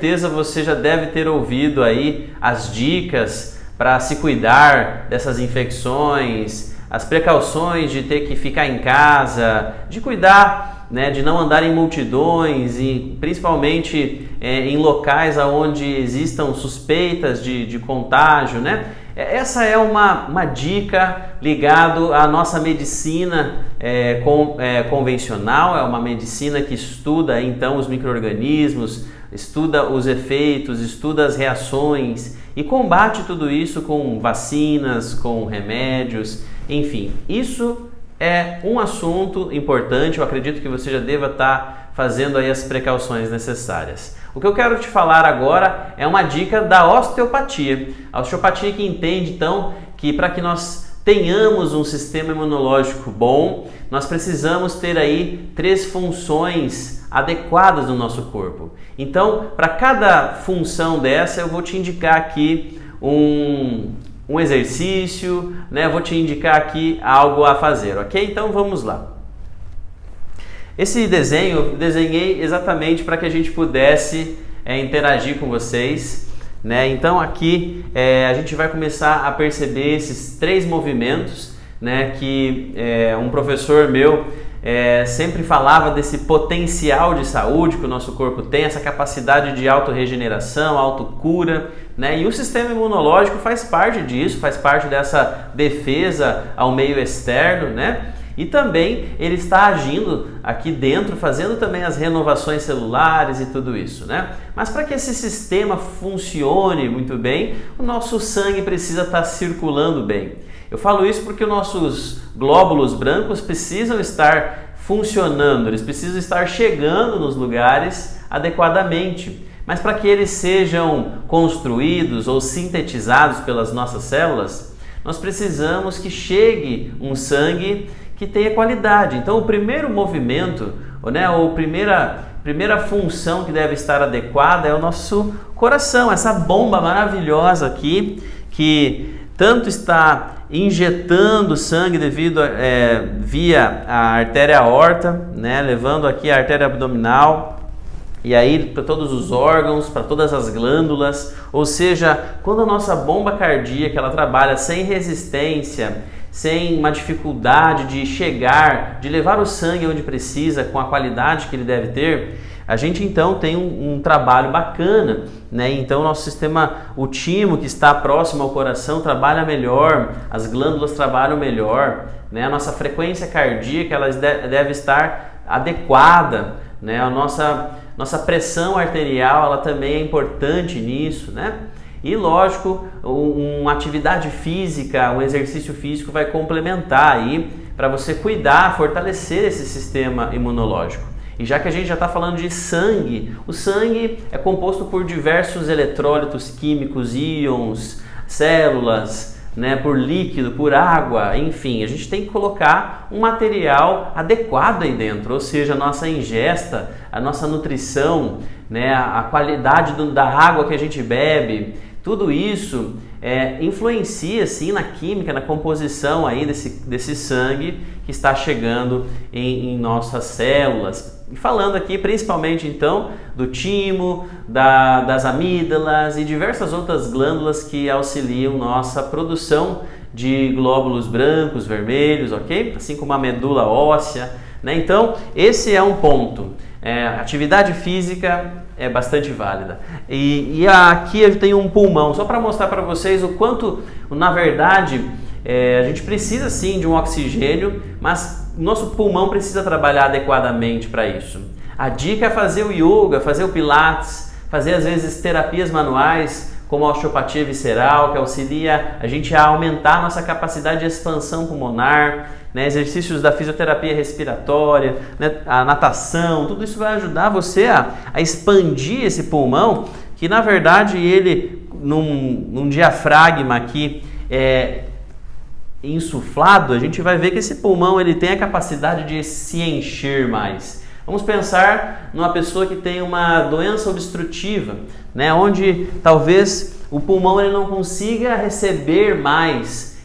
certeza você já deve ter ouvido aí as dicas para se cuidar dessas infecções, as precauções de ter que ficar em casa, de cuidar, né, de não andar em multidões e principalmente em locais onde existam suspeitas de contágio, né? Essa é uma dica ligada à nossa medicina convencional, é uma medicina que estuda então os micro-organismos, estuda os efeitos, estuda as reações e combate tudo isso com vacinas, com remédios, enfim. Isso é um assunto importante, eu acredito que você já deva estar fazendo aí as precauções necessárias. O que eu quero te falar agora é uma dica da osteopatia. A osteopatia que entende então que para que nós tenhamos um sistema imunológico bom, nós precisamos ter aí 3 funções adequadas no nosso corpo. Então, para cada função dessa, eu vou te indicar aqui um exercício, né? Eu vou te indicar aqui algo a fazer, ok? Então vamos lá. Esse desenho eu desenhei exatamente para que a gente pudesse interagir com vocês, né? Então aqui a gente vai começar a perceber esses 3 movimentos, né? Que um professor meu sempre falava desse potencial de saúde que o nosso corpo tem, essa capacidade de autorregeneração, autocura, né? E o sistema imunológico faz parte disso, faz parte dessa defesa ao meio externo, né? E também ele está agindo aqui dentro, fazendo também as renovações celulares e tudo isso, né? Mas para que esse sistema funcione muito bem, o nosso sangue precisa estar circulando bem. Eu falo isso porque os nossos glóbulos brancos precisam estar funcionando, eles precisam estar chegando nos lugares adequadamente. Mas para que eles sejam construídos ou sintetizados pelas nossas células, nós precisamos que chegue um sangue que tenha qualidade. Então o primeiro movimento, né, ou primeira função que deve estar adequada é o nosso coração, essa bomba maravilhosa aqui que tanto está injetando sangue devido via a artéria aorta, né, levando aqui a artéria abdominal e aí para todos os órgãos, para todas as glândulas, ou seja, quando a nossa bomba cardíaca ela trabalha sem resistência, sem uma dificuldade de chegar, de levar o sangue onde precisa, com a qualidade que ele deve ter, a gente então tem um trabalho bacana, né? Então nosso sistema, o timo que está próximo ao coração trabalha melhor, as glândulas trabalham melhor, né? A nossa frequência cardíaca ela deve estar adequada, né? A nossa pressão arterial ela também é importante nisso, né? E lógico, uma atividade física, um exercício físico vai complementar aí para você cuidar, fortalecer esse sistema imunológico. E já que a gente já está falando de sangue, o sangue é composto por diversos eletrólitos químicos, íons, células, né, por líquido, por água, enfim, a gente tem que colocar um material adequado aí dentro, ou seja, a nossa ingesta, a nossa nutrição, né, a qualidade da água que a gente bebe, tudo isso influencia sim na química, na composição aí desse sangue que está chegando em nossas células. E falando aqui principalmente então do timo, das amígdalas e diversas outras glândulas que auxiliam nossa produção de glóbulos brancos, vermelhos, ok? Assim como a medula óssea, né? Então esse é um ponto. Atividade física é bastante válida. E aqui eu tenho um pulmão, só para mostrar para vocês o quanto, na verdade, a gente precisa sim de um oxigênio, mas nosso pulmão precisa trabalhar adequadamente para isso. A dica é fazer o yoga, fazer o pilates, fazer às vezes terapias manuais, como a osteopatia visceral, que auxilia a gente a aumentar a nossa capacidade de expansão pulmonar, né? Exercícios da fisioterapia respiratória, né? A natação, tudo isso vai ajudar você a expandir esse pulmão, que na verdade ele, num diafragma aqui insuflado, a gente vai ver que esse pulmão ele tem a capacidade de se encher mais. Vamos pensar numa pessoa que tem uma doença obstrutiva, né, onde talvez o pulmão ele não consiga receber mais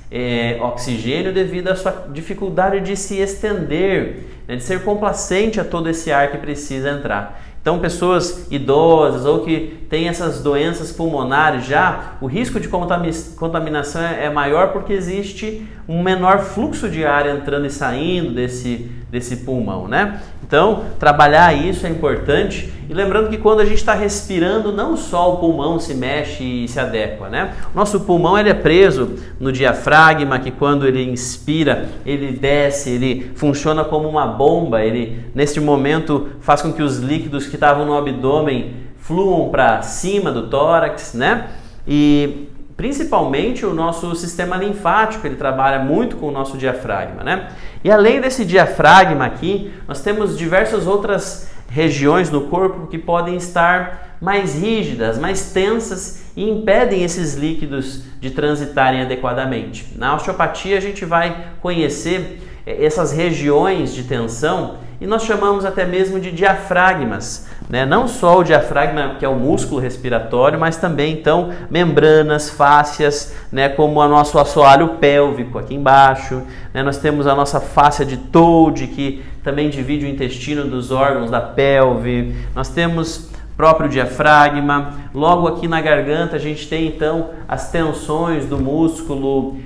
oxigênio devido à sua dificuldade de se estender, né, de ser complacente a todo esse ar que precisa entrar. Então, pessoas idosas ou que têm essas doenças pulmonares já, o risco de contaminação é maior porque existe um menor fluxo de ar entrando e saindo desse pulmão, né? Então, trabalhar isso é importante. E lembrando que quando a gente está respirando, não só o pulmão se mexe e se adequa, né? O nosso pulmão ele é preso no diafragma, que quando ele inspira, ele desce, ele funciona como uma bomba. Ele, neste momento, faz com que os líquidos que estavam no abdômen fluam para cima do tórax, né? E principalmente o nosso sistema linfático, ele trabalha muito com o nosso diafragma, né? E além desse diafragma aqui, nós temos diversas outras regiões no corpo que podem estar mais rígidas, mais tensas e impedem esses líquidos de transitarem adequadamente. Na osteopatia a gente vai conhecer essas regiões de tensão e nós chamamos até mesmo de diafragmas, né? Não só o diafragma, que é o músculo respiratório, mas também então membranas, fáscias, né? Como o nosso assoalho pélvico aqui embaixo, né? Nós temos a nossa fáscia de Toad, que também divide o intestino dos órgãos da pelve. Nós temos próprio diafragma. Logo aqui na garganta a gente tem então as tensões do músculo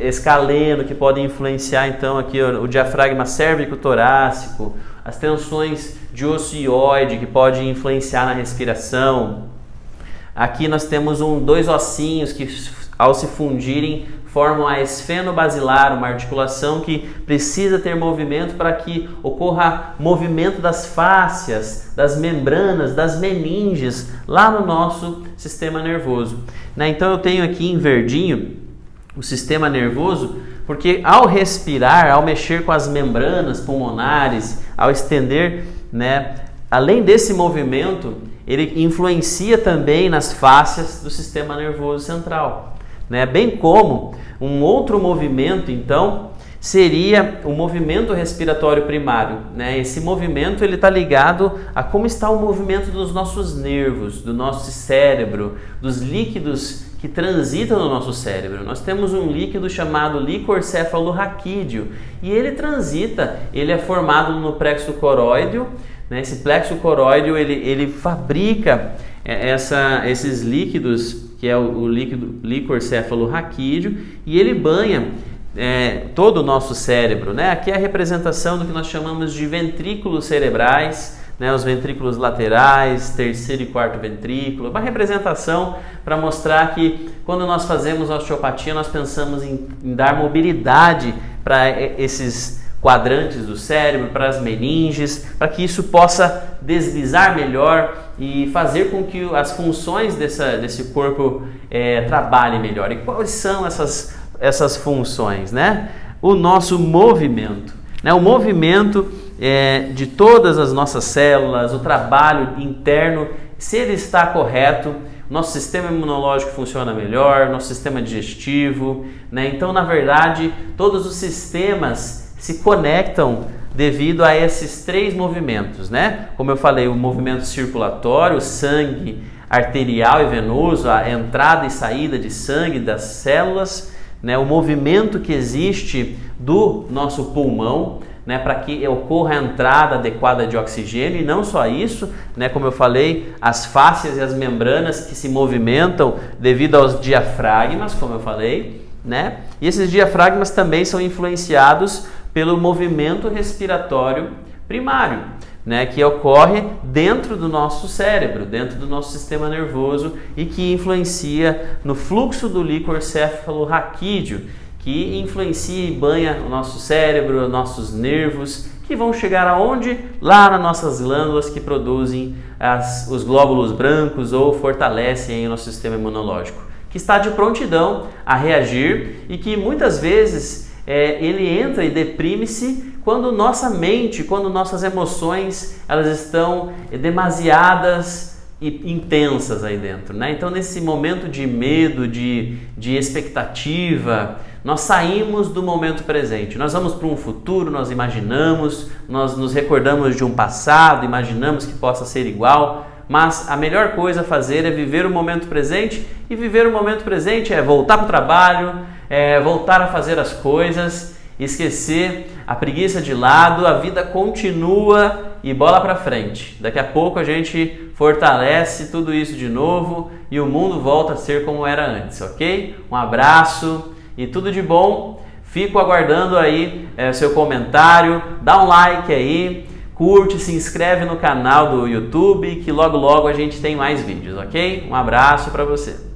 escaleno, que podem influenciar então aqui o diafragma cérvico-torácico, as tensões de ocioide, que podem influenciar na respiração. Aqui nós temos dois ossinhos que, ao se fundirem, formam a esfenobasilar, uma articulação que precisa ter movimento para que ocorra movimento das fáscias, das membranas, das meninges lá no nosso sistema nervoso, né? Então eu tenho aqui em verdinho o sistema nervoso, porque ao respirar, ao mexer com as membranas pulmonares, ao estender, né, além desse movimento, ele influencia também nas fáscias do sistema nervoso central, né? Bem como um outro movimento, então, seria o movimento respiratório primário, né? Esse movimento ele está ligado a como está o movimento dos nossos nervos, do nosso cérebro, dos líquidos que transitam no nosso cérebro. Nós temos um líquido chamado líquor cefalorraquídeo e ele transita, ele é formado no plexo coroideo, né? Esse plexo coroideo ele fabrica esses líquidos, que é o líquor cefalorraquídeo, e ele banha todo o nosso cérebro, né? Aqui é a representação do que nós chamamos de ventrículos cerebrais, né? Os ventrículos laterais, terceiro e quarto ventrículo, uma representação para mostrar que quando nós fazemos osteopatia, nós pensamos em dar mobilidade para esses quadrantes do cérebro, para as meninges, para que isso possa deslizar melhor e fazer com que as funções desse corpo trabalhem melhor. E quais são essas funções, né? O nosso movimento, né? O movimento de todas as nossas células, o trabalho interno, se ele está correto, nosso sistema imunológico funciona melhor, nosso sistema digestivo, né? Então, na verdade, todos os sistemas se conectam devido a esses três movimentos, né? Como eu falei, o movimento circulatório, o sangue arterial e venoso, a entrada e saída de sangue das células, né? O movimento que existe do nosso pulmão, né? Para que ocorra a entrada adequada de oxigênio, e não só isso, né? Como eu falei, as fáscias e as membranas que se movimentam devido aos diafragmas, como eu falei, né? E esses diafragmas também são influenciados pelo movimento respiratório primário, né, que ocorre dentro do nosso cérebro, dentro do nosso sistema nervoso e que influencia no fluxo do líquor cefalorraquídeo, que influencia e banha o nosso cérebro, nossos nervos, que vão chegar aonde? Lá nas nossas glândulas que produzem os glóbulos brancos ou fortalecem o nosso sistema imunológico, que está de prontidão a reagir e que muitas vezes ele entra e deprime-se quando nossa mente, quando nossas emoções elas estão demasiadas e intensas aí dentro, né? Então, nesse momento de medo, de expectativa, nós saímos do momento presente. Nós vamos para um futuro, nós imaginamos, nós nos recordamos de um passado, imaginamos que possa ser igual, mas a melhor coisa a fazer é viver o momento presente, e viver o momento presente é voltar para o trabalho, voltar a fazer as coisas, esquecer a preguiça de lado, a vida continua e bola para frente. Daqui a pouco a gente fortalece tudo isso de novo e o mundo volta a ser como era antes, ok? Um abraço e tudo de bom. Fico aguardando aí seu comentário, dá um like aí, curte, se inscreve no canal do YouTube que logo logo a gente tem mais vídeos, ok? Um abraço para você.